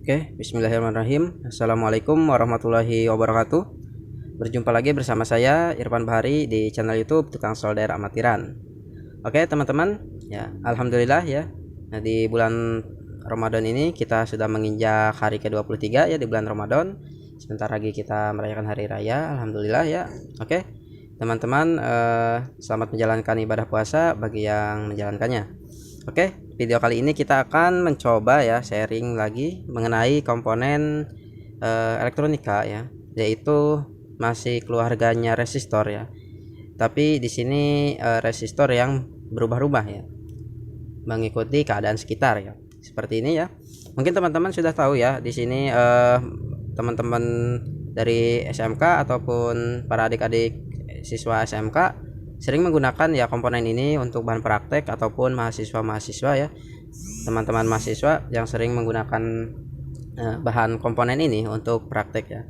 Oke, bismillahirrahmanirrahim. Assalamualaikum warahmatullahi wabarakatuh. Berjumpa lagi bersama saya Irfan Bahari di channel YouTube Tukang Solder Amatiran. Oke, teman-teman, ya, alhamdulillah ya. Nah, di bulan Ramadan ini kita sudah menginjak hari ke-23 ya di bulan Ramadan. Sebentar lagi kita merayakan hari raya, alhamdulillah ya. Oke, teman-teman, selamat menjalankan ibadah puasa bagi yang menjalankannya. Oke, video kali ini kita akan mencoba ya sharing lagi mengenai komponen elektronika ya, yaitu masih keluarganya resistor ya. Tapi di sini resistor yang berubah-ubah ya, mengikuti keadaan sekitar ya. Seperti ini ya. Mungkin teman-teman sudah tahu ya, di sini teman-teman dari SMK ataupun para adik-adik siswa SMK sering menggunakan ya komponen ini untuk bahan praktek ataupun mahasiswa-mahasiswa ya, teman-teman mahasiswa yang sering menggunakan bahan komponen ini untuk praktek ya.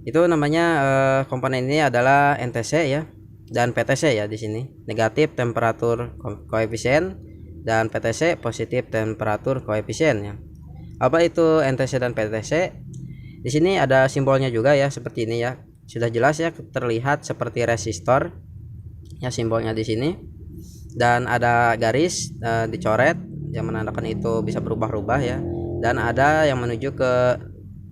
Itu namanya komponen ini adalah NTC ya dan PTC ya. Di sini negatif temperatur koefisien dan PTC positif temperatur koefisien ya. Apa itu NTC dan PTC? Di sini ada simbolnya juga ya, seperti ini ya. Sudah jelas ya, terlihat seperti resistor ya simbolnya di sini, dan ada garis dicoret yang menandakan itu bisa berubah-ubah ya, dan ada yang menuju ke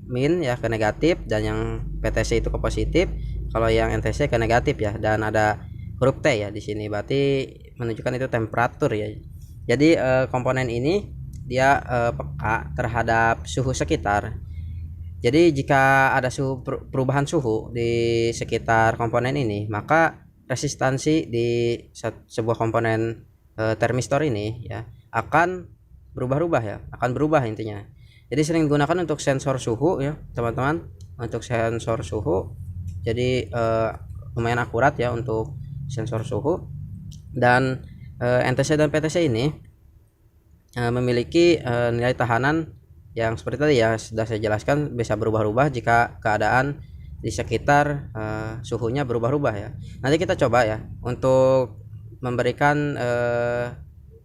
min ya, ke negatif, dan yang PTC itu ke positif, kalau yang NTC ke negatif ya, dan ada huruf T ya di sini, berarti menunjukkan itu temperatur ya. Jadi komponen ini dia peka terhadap suhu sekitar. Jadi jika ada perubahan suhu di sekitar komponen ini, maka resistansi di sebuah komponen termistor ini ya akan berubah-ubah ya, akan berubah intinya. Jadi sering digunakan untuk sensor suhu ya teman-teman, untuk sensor suhu. Jadi lumayan akurat ya untuk sensor suhu. Dan NTC dan PTC ini memiliki nilai tahanan yang seperti tadi ya sudah saya jelaskan, bisa berubah-ubah jika keadaan di sekitar suhunya berubah-ubah ya. Nanti kita coba ya untuk memberikan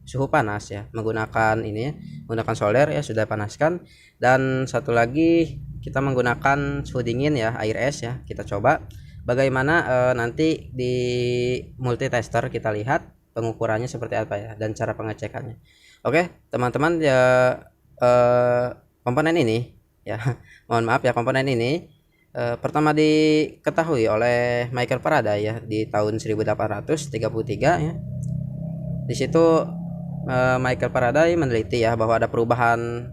suhu panas ya menggunakan ini ya, menggunakan solder ya, sudah panaskan. Dan satu lagi kita menggunakan suhu dingin ya, air es ya. Kita coba bagaimana nanti di multitester kita lihat pengukurannya seperti apa ya, dan cara pengecekannya. Oke teman-teman ya, komponen ini ya mohon maaf ya, komponen ini pertama diketahui oleh Michael Faraday ya di tahun 1833 ya. Di situ Michael Faraday meneliti ya bahwa ada perubahan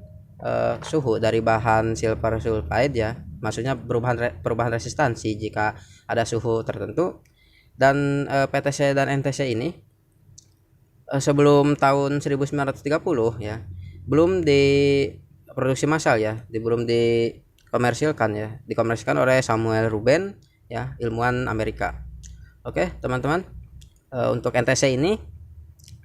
suhu dari bahan silver sulfide ya, maksudnya perubahan resistansi jika ada suhu tertentu. Dan PTC dan NTC ini sebelum tahun 1930 ya belum diproduksi massal ya, belum dikomersilkan oleh Samuel Ruben ya, ilmuwan Amerika. Oke teman-teman, untuk NTC ini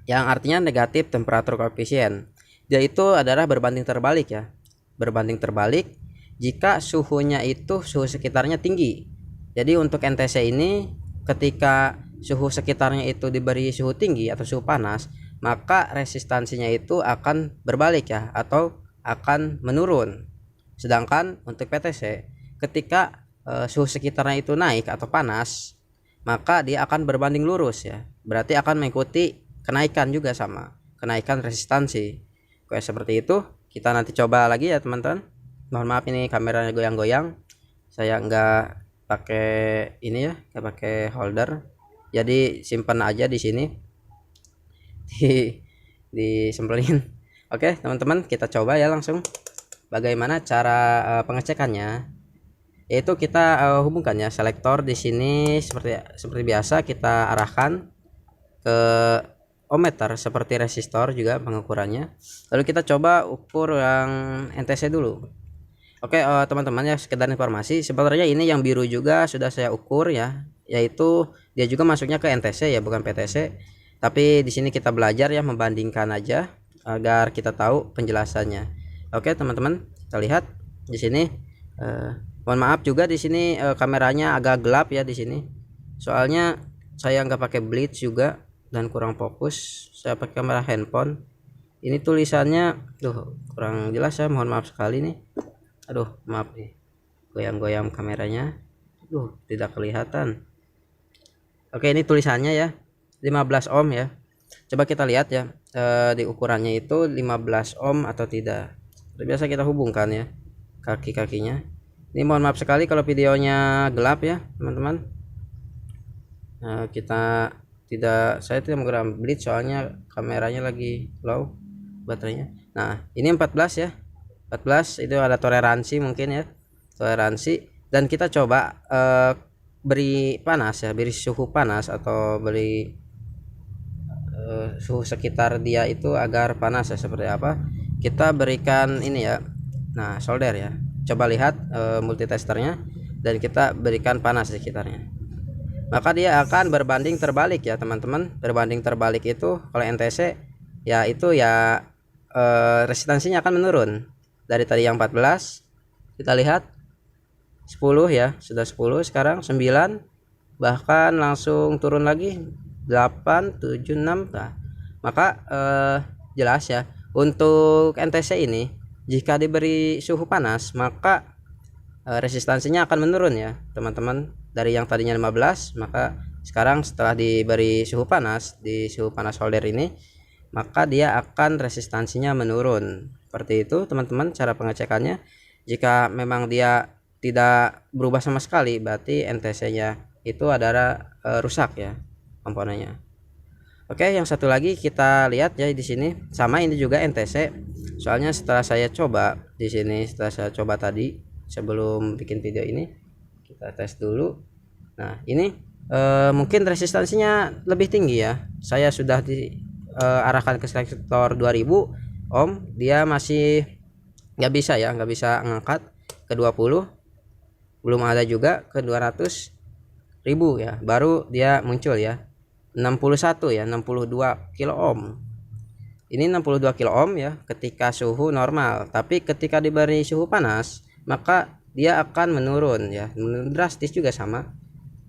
yang artinya negatif temperatur koefisien, yaitu adalah berbanding terbalik ya, berbanding terbalik jika suhunya itu suhu sekitarnya tinggi. Jadi untuk NTC ini ketika suhu sekitarnya itu diberi suhu tinggi atau suhu panas, maka resistansinya itu akan berbalik ya, atau akan menurun. Sedangkan untuk PTC ketika suhu sekitarnya itu naik atau panas, maka dia akan berbanding lurus ya, berarti akan mengikuti kenaikan juga, sama kenaikan resistansi. Kayak seperti itu. Kita nanti coba lagi ya teman-teman. Mohon maaf ini kameranya goyang-goyang, saya enggak pakai ini ya, enggak pakai holder, jadi simpan aja di sini disembelin. Oke teman-teman, kita coba ya langsung bagaimana cara pengecekannya. Yaitu kita hubungkan ya selektor di sini seperti biasa, kita arahkan ke ohmmeter seperti resistor juga pengukurannya. Lalu kita coba ukur yang NTC dulu. Oke teman-teman ya, sekedar informasi, sebenarnya ini yang biru juga sudah saya ukur ya, yaitu dia juga masuknya ke NTC ya, bukan PTC. Tapi di sini kita belajar ya, membandingkan aja agar kita tahu penjelasannya. Oke teman-teman, kita lihat di sini. Mohon maaf juga di sini kameranya agak gelap ya di sini. Soalnya saya nggak pakai blitz juga dan kurang fokus. Saya pakai kamera handphone. Ini tulisannya kurang jelas ya, mohon maaf sekali nih. Aduh, maaf nih, goyang-goyang kameranya. Tidak kelihatan. Oke, ini tulisannya ya 15 ohm ya. Coba kita lihat ya, di ukurannya itu 15 ohm atau tidak. Biasa kita hubungkan ya kaki-kakinya. Ini mohon maaf sekali kalau videonya gelap ya teman-teman. Kita tidak, saya tidak menggunakan blitz soalnya kameranya lagi low baterainya. Nah ini 14 ya, 14 itu ada toleransi mungkin ya, toleransi. Dan kita coba beri panas ya, beri suhu panas atau beri suhu sekitar dia itu agar panas ya. Seperti apa, kita berikan ini ya. Nah solder ya, coba lihat multitesternya, dan kita berikan panas di sekitarnya, maka dia akan berbanding terbalik ya teman-teman. Berbanding terbalik itu kalau NTC ya, itu ya resistansinya akan menurun. Dari tadi yang 14 kita lihat 10 ya, sudah 10, sekarang 9, bahkan langsung turun lagi 8, 7, 6. Nah, maka jelas ya, untuk NTC ini jika diberi suhu panas maka resistansinya akan menurun ya teman-teman. Dari yang tadinya 15, maka sekarang setelah diberi suhu panas, di suhu panas solder ini, maka dia akan resistansinya menurun. Seperti itu teman-teman cara pengecekannya. Jika memang dia tidak berubah sama sekali, berarti NTC nya itu adalah rusak ya komponennya. Oke, yang satu lagi kita lihat ya, di sini sama, ini juga NTC. Soalnya setelah saya coba di sini, setelah saya coba tadi sebelum bikin video ini, kita tes dulu. Nah ini mungkin resistansinya lebih tinggi ya. Saya sudah diarahkan ke sektor 2000 ohm, dia masih nggak bisa ya, nggak bisa ngangkat ke 20, belum ada juga ke 200.000 ya, baru dia muncul ya 61 ya, 62 kilo ohm. Ini 62 kilo ohm ya ketika suhu normal, tapi ketika diberi suhu panas maka dia akan menurun ya, drastis juga sama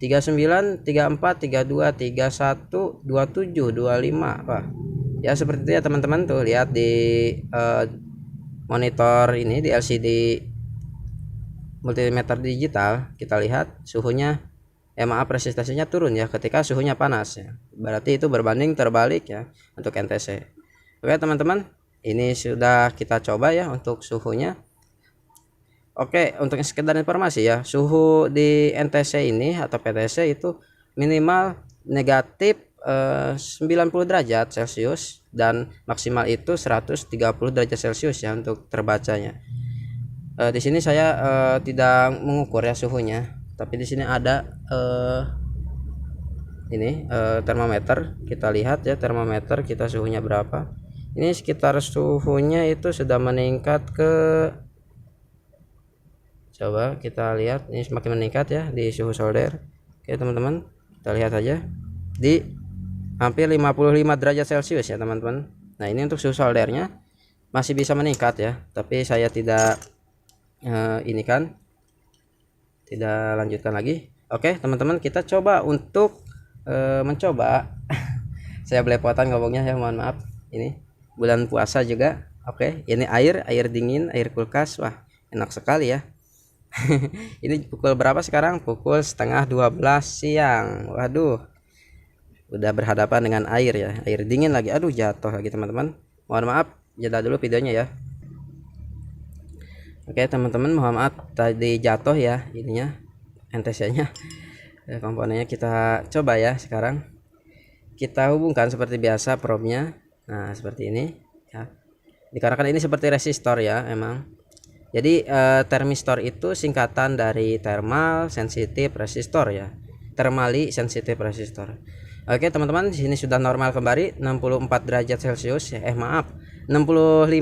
39, 34, 32, 31, 27, 25 apa ya, seperti itu ya teman-teman. Tuh lihat di monitor ini, di LCD multimeter digital, kita lihat suhunya resistansinya turun ya ketika suhunya panas ya, berarti itu berbanding terbalik ya untuk NTC. Oke teman-teman, ini sudah kita coba ya untuk suhunya. Oke, untuk sekedar informasi ya, suhu di NTC ini atau PTC itu minimal negatif 90 derajat Celcius dan maksimal itu 130 derajat Celcius ya untuk terbacanya. Di sini saya tidak mengukur ya suhunya, tapi di sini ada ini termometer. Kita lihat ya termometer kita suhunya berapa. Ini sekitar suhunya itu sudah meningkat ke, coba kita lihat, ini semakin meningkat ya di suhu solder. Oke teman-teman, kita lihat aja di hampir 55 derajat Celcius ya teman-teman. Nah ini untuk suhu soldernya masih bisa meningkat ya, tapi saya tidak ini kan tidak lanjutkan lagi. Oke teman-teman, kita coba untuk mencoba saya belepotan ngomongnya ya, mohon maaf, ini bulan puasa juga. Oke, ini air dingin, air kulkas. Wah enak sekali ya. Ini pukul berapa sekarang? Pukul setengah 12 siang. Waduh, udah berhadapan dengan air ya, air dingin lagi. Aduh, jatuh lagi teman-teman. Mohon maaf, jeda dulu videonya ya. Oke teman-teman, mohon maaf tadi jatuh ya ininya, NTC nya komponennya. Kita coba ya sekarang, kita hubungkan seperti biasa probe-nya. Nah seperti ini ya, dikarenakan ini seperti resistor ya emang. Jadi termistor itu singkatan dari thermal sensitive resistor ya, thermally sensitive resistor. Oke teman-teman, di sini sudah normal kembali 64 derajat Celcius ya, maaf 65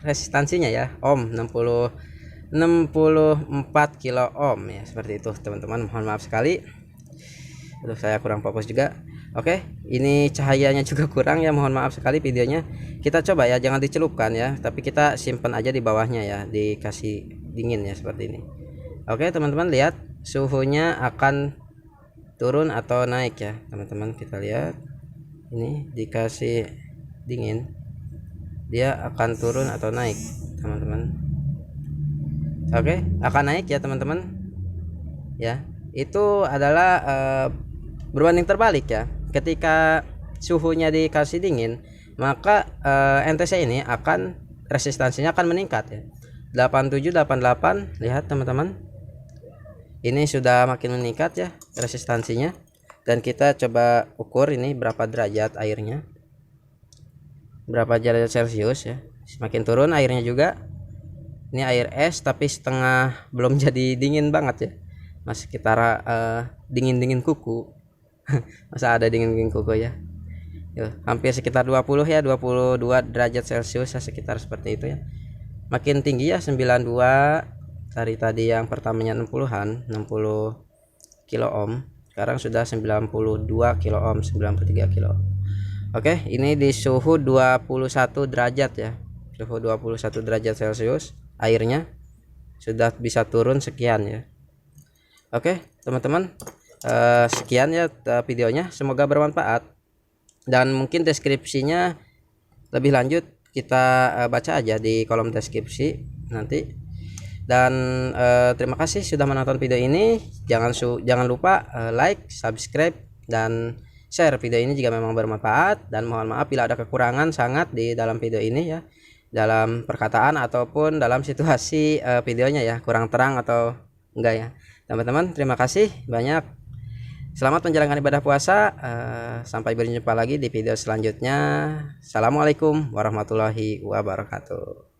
resistansinya ya, ohm 64 kilo ohm ya, seperti itu teman-teman. Mohon maaf sekali, aduh saya kurang fokus juga. Oke, ini cahayanya juga kurang ya, mohon maaf sekali videonya. Kita coba ya, jangan dicelupkan ya, tapi kita simpan aja di bawahnya ya, dikasih dingin ya seperti ini. Oke teman-teman, lihat suhunya akan turun atau naik ya teman-teman. Kita lihat ini dikasih dingin, dia akan turun atau naik teman-teman. Oke, akan naik ya teman-teman. Ya, itu adalah berbanding terbalik ya. Ketika suhunya dikasih dingin, maka NTC ini akan resistansinya akan meningkat ya. 87, 88, lihat teman-teman. Ini sudah makin meningkat ya resistansinya. Dan kita coba ukur ini berapa derajat airnya. Berapa derajat Celcius ya. Semakin turun airnya juga. Ini air es tapi setengah, belum jadi dingin banget ya. Masih sekitar dingin-dingin kuku. Masa ada dingin-dingin kuku ya. Yo, hampir sekitar 20 ya, 22 derajat Celcius ya, sekitar seperti itu ya. Makin tinggi ya 92 dari tadi yang pertamanya 60-an, 60 kilo ohm. Sekarang sudah 92 kilo ohm, 93 kilo. Oke, ini di suhu 21 derajat ya. Suhu 21 derajat Celcius, airnya sudah bisa turun sekian ya. Oke, teman-teman, sekian ya videonya, semoga bermanfaat. Dan mungkin deskripsinya lebih lanjut kita baca aja di kolom deskripsi nanti. Dan terima kasih sudah menonton video ini. Jangan lupa like, subscribe, dan share video ini jika memang bermanfaat. Dan mohon maaf bila ada kekurangan sangat di dalam video ini ya, dalam perkataan ataupun dalam situasi videonya ya, kurang terang atau enggak ya teman-teman. Terima kasih banyak. Selamat menjalankan ibadah puasa. Sampai berjumpa lagi di video selanjutnya. Assalamualaikum warahmatullahi wabarakatuh.